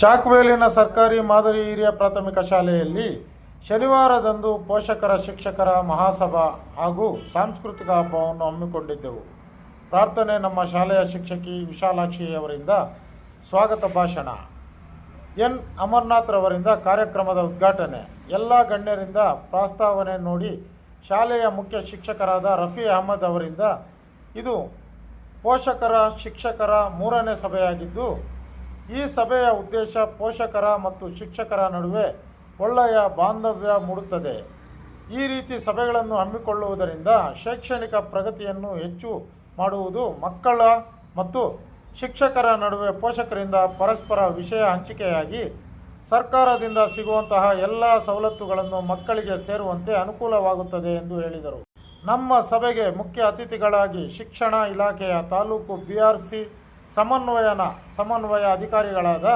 ಚಾಕ್ವೇಲಿನ ಸರ್ಕಾರಿ ಮಾದರಿ ಹಿರಿಯ ಪ್ರಾಥಮಿಕ ಶಾಲೆಯಲ್ಲಿ ಶನಿವಾರದಂದು ಪೋಷಕರ ಶಿಕ್ಷಕರ ಮಹಾಸಭಾ ಹಾಗೂ ಸಾಂಸ್ಕೃತಿಕ ಹಬ್ಬವನ್ನು ಹಮ್ಮಿಕೊಂಡಿದ್ದೆವು. ಪ್ರಾರ್ಥನೆ ನಮ್ಮ ಶಾಲೆಯ ಶಿಕ್ಷಕಿ ವಿಶಾಲಾಕ್ಷಿ ಅವರಿಂದ ಸ್ವಾಗತ ಭಾಷಣ, ಎನ್ ಅಮರನಾಥ್ ರವರಿಂದ ಕಾರ್ಯಕ್ರಮದ ಉದ್ಘಾಟನೆ, ಎಲ್ಲ ಗಣ್ಯರಿಂದ ಪ್ರಸ್ತಾವನೆ ನೋಡಿ ಶಾಲೆಯ ಮುಖ್ಯ ಶಿಕ್ಷಕರಾದ ರಫಿ ಅಹಮದ್ ಅವರಿಂದ ಇದು ಪೋಷಕರ ಶಿಕ್ಷಕರ 3ನೇ ಸಭೆಯಾಗಿದ್ದು, ಈ ಸಭೆಯ ಉದ್ದೇಶ ಪೋಷಕರ ಮತ್ತು ಶಿಕ್ಷಕರ ನಡುವೆ ಒಳ್ಳೆಯ ಬಾಂಧವ್ಯ ಮೂಡುತ್ತದೆ. ಈ ರೀತಿ ಸಭೆಗಳನ್ನು ಹಮ್ಮಿಕೊಳ್ಳುವುದರಿಂದ ಶೈಕ್ಷಣಿಕ ಪ್ರಗತಿಯನ್ನು ಹೆಚ್ಚು ಮಾಡುವುದು, ಮಕ್ಕಳ ಮತ್ತು ಶಿಕ್ಷಕರ ನಡುವೆ ಪೋಷಕರಿಂದ ಪರಸ್ಪರ ವಿಷಯ ಹಂಚಿಕೆಯಾಗಿ ಸರ್ಕಾರದಿಂದ ಸಿಗುವಂತಹ ಎಲ್ಲ ಸವಲತ್ತುಗಳನ್ನು ಮಕ್ಕಳಿಗೆ ಸೇರುವಂತೆ ಅನುಕೂಲವಾಗುತ್ತದೆ ಎಂದು ಹೇಳಿದರು. ನಮ್ಮ ಸಭೆಗೆ ಮುಖ್ಯ ಅತಿಥಿಗಳಾಗಿ ಶಿಕ್ಷಣ ಇಲಾಖೆಯ ತಾಲೂಕು BRC ಸಮನ್ವಯ ಅಧಿಕಾರಿಗಳಾದ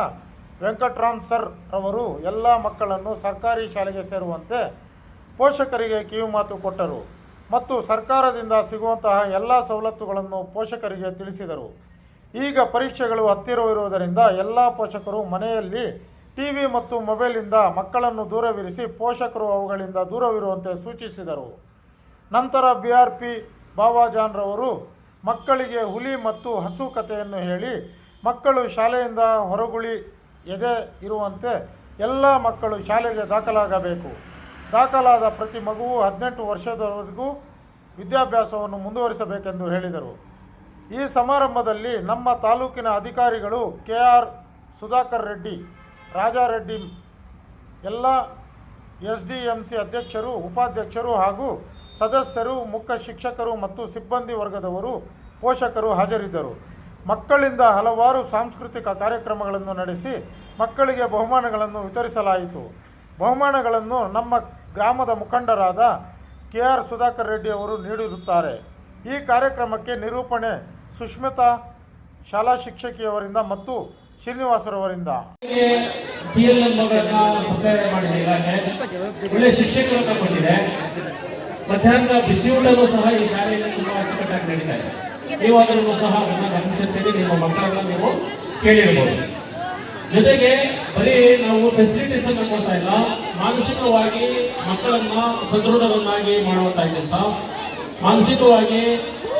ವೆಂಕಟರಾಮ್ ಸರ್ ರವರು ಎಲ್ಲ ಮಕ್ಕಳನ್ನು ಸರ್ಕಾರಿ ಶಾಲೆಗೆ ಸೇರುವಂತೆ ಪೋಷಕರಿಗೆ ಕಿವಿಮಾತು ಕೊಟ್ಟರು ಮತ್ತು ಸರ್ಕಾರದಿಂದ ಸಿಗುವಂತಹ ಎಲ್ಲ ಸವಲತ್ತುಗಳನ್ನು ಪೋಷಕರಿಗೆ ತಿಳಿಸಿದರು. ಈಗ ಪರೀಕ್ಷೆಗಳು ಹತ್ತಿರವಿರುವುದರಿಂದ ಎಲ್ಲ ಪೋಷಕರು ಮನೆಯಲ್ಲಿ ಟಿವಿ ಮತ್ತು ಮೊಬೈಲಿಂದ ಮಕ್ಕಳನ್ನು ದೂರವಿರಿಸಿ ಪೋಷಕರು ಅವುಗಳಿಂದ ದೂರವಿರುವಂತೆ ಸೂಚಿಸಿದರು. ನಂತರ BRP ಬಾವಾಜಾನ್ ರವರು ಮಕ್ಕಳಿಗೆ ಹುಲಿ ಮತ್ತು ಹಸು ಕಥೆಯನ್ನು ಹೇಳಿ ಮಕ್ಕಳು ಶಾಲೆಯಿಂದ ಹೊರಗುಳಿಯದೆ ಇರುವಂತೆ ಎಲ್ಲ ಮಕ್ಕಳು ಶಾಲೆಗೆ ದಾಖಲಾಗಬೇಕು. ದಾಖಲಾದ ಪ್ರತಿ ಮಗುವು 18 ವರ್ಷದವರೆಗೂ ವಿದ್ಯಾಭ್ಯಾಸವನ್ನು ಮುಂದುವರಿಸಬೇಕೆಂದು ಹೇಳಿದರು. ಈ ಸಮಾರಂಭದಲ್ಲಿ ನಮ್ಮ ತಾಲೂಕಿನ ಅಧಿಕಾರಿಗಳು KR ಸುಧಾಕರ್ ರೆಡ್ಡಿ, ರಾಜಾರೆಡ್ಡಿ, ಎಲ್ಲ SDMC ಅಧ್ಯಕ್ಷರು, ಉಪಾಧ್ಯಕ್ಷರು ಹಾಗೂ ಸದಸ್ಯರು, ಮುಖ್ಯ ಶಿಕ್ಷಕರು ಮತ್ತು ಸಿಬ್ಬಂದಿ ವರ್ಗದವರು, ಪೋಷಕರು ಹಾಜರಿದ್ದರು. ಮಕ್ಕಳಿಂದ ಹಲವಾರು ಸಾಂಸ್ಕೃತಿಕ ಕಾರ್ಯಕ್ರಮಗಳನ್ನು ನಡೆಸಿ ಮಕ್ಕಳಿಗೆ ಬಹುಮಾನಗಳನ್ನು ವಿತರಿಸಲಾಯಿತು. ಬಹುಮಾನಗಳನ್ನು ನಮ್ಮ ಗ್ರಾಮದ ಮುಖಂಡರಾದ KR ಸುಧಾಕರ್ ರೆಡ್ಡಿ ಅವರು ನೀಡಿರುತ್ತಾರೆ. ಈ ಕಾರ್ಯಕ್ರಮಕ್ಕೆ ನಿರೂಪಣೆ ಸುಷ್ಮಿತಾ ಶಾಲಾ ಶಿಕ್ಷಕಿಯವರಿಂದ ಮತ್ತು ಶ್ರೀನಿವಾಸರವರಿಂದ. ಮಧ್ಯಾಹ್ನದ ಬಿಸಿ ಊಟನೂ ಸಹ ಈ ಶಾಲೆಯಲ್ಲಿ ತುಂಬಾ ಅಚ್ಚುಕಟ್ಟಾಗಿ ನಡೀತಾ ಇದೆ. ನೀವು ಅದನ್ನು ಸಹ ಗಮನಿಸುತ್ತೀರಿ, ನಿಮ್ಮ ಮಕ್ಕಳನ್ನ ನೀವು ಕೇಳಿರ್ಬೋದು. ಜೊತೆಗೆ ಬರೀ ನಾವು ಫೆಸಿಲಿಟೀಸ್ ಅನ್ನು ಕೊಡ್ತಾ ಇಲ್ಲ, ಮಾನಸಿಕವಾಗಿ ಮಕ್ಕಳನ್ನ ಸದೃಢರನ್ನಾಗಿ ಮಾಡುವಂತಹ ಕೆಲಸ, ಮಾನಸಿಕವಾಗಿ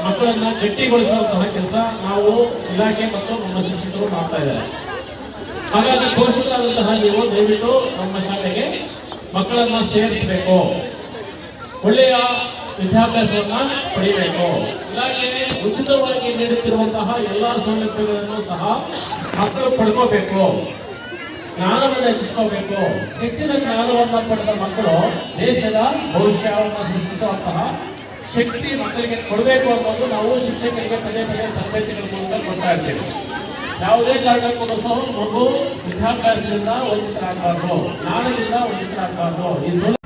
ಮಕ್ಕಳನ್ನ ಗಟ್ಟಿಗೊಳಿಸುವಂತಹ ಕೆಲಸ ನಾವು ಇಲಾಖೆ ಮತ್ತು ನಮ್ಮ ಶಿಕ್ಷಕರು ಮಾಡ್ತಾ ಇದ್ದಾರೆ. ಹಾಗಾಗಿ ಪೋಷಕರಾದಂತಹ ನೀವು ದಯವಿಟ್ಟು ನಮ್ಮ ಶಾಲೆಗೆ ಮಕ್ಕಳನ್ನ ಸೇರಿಸಬೇಕು, ಒಳ್ಳೆಯ ವಿದ್ಯಾಭ್ಯಾಸವನ್ನ ಪಡೆಯಬೇಕು. ಇಲಾಖೆ ಉಚಿತವಾಗಿ ನೀಡುತ್ತಿರುವಂತಹ ಎಲ್ಲ ಸೌಲಭ್ಯಗಳನ್ನು ಸಹ ಮಕ್ಕಳು ಪಡ್ಕೋಬೇಕು, ಜ್ಞಾನವನ್ನು ಹೆಚ್ಚಿಸ್ಕೋಬೇಕು. ಹೆಚ್ಚಿನ ಜ್ಞಾನವನ್ನು ಪಡೆದ ಮಕ್ಕಳು ದೇಶದ ಭವಿಷ್ಯವನ್ನು ಸೃಷ್ಟಿಸುವಂತಹ ಶಕ್ತಿ ಮಕ್ಕಳಿಗೆ ಕೊಡಬೇಕು ಅನ್ನೋದು ನಾವು ಶಿಕ್ಷಕರಿಗೆ ಪದೇ ತರಬೇತಿಗಳ ಮೂಲಕ ಕೊಡ್ತಾ ಇರ್ತೀವಿ. ಯಾವುದೇ ಕಾರಣಕ್ಕೂ ಸಹ ಮಗು ವಿದ್ಯಾಭ್ಯಾಸದಿಂದ ವಂಚಿತರಾಗಬಾರ್ದು, ಜ್ಞಾನದಿಂದ ವಂಚಿತರಾಗಬಾರ್ದು.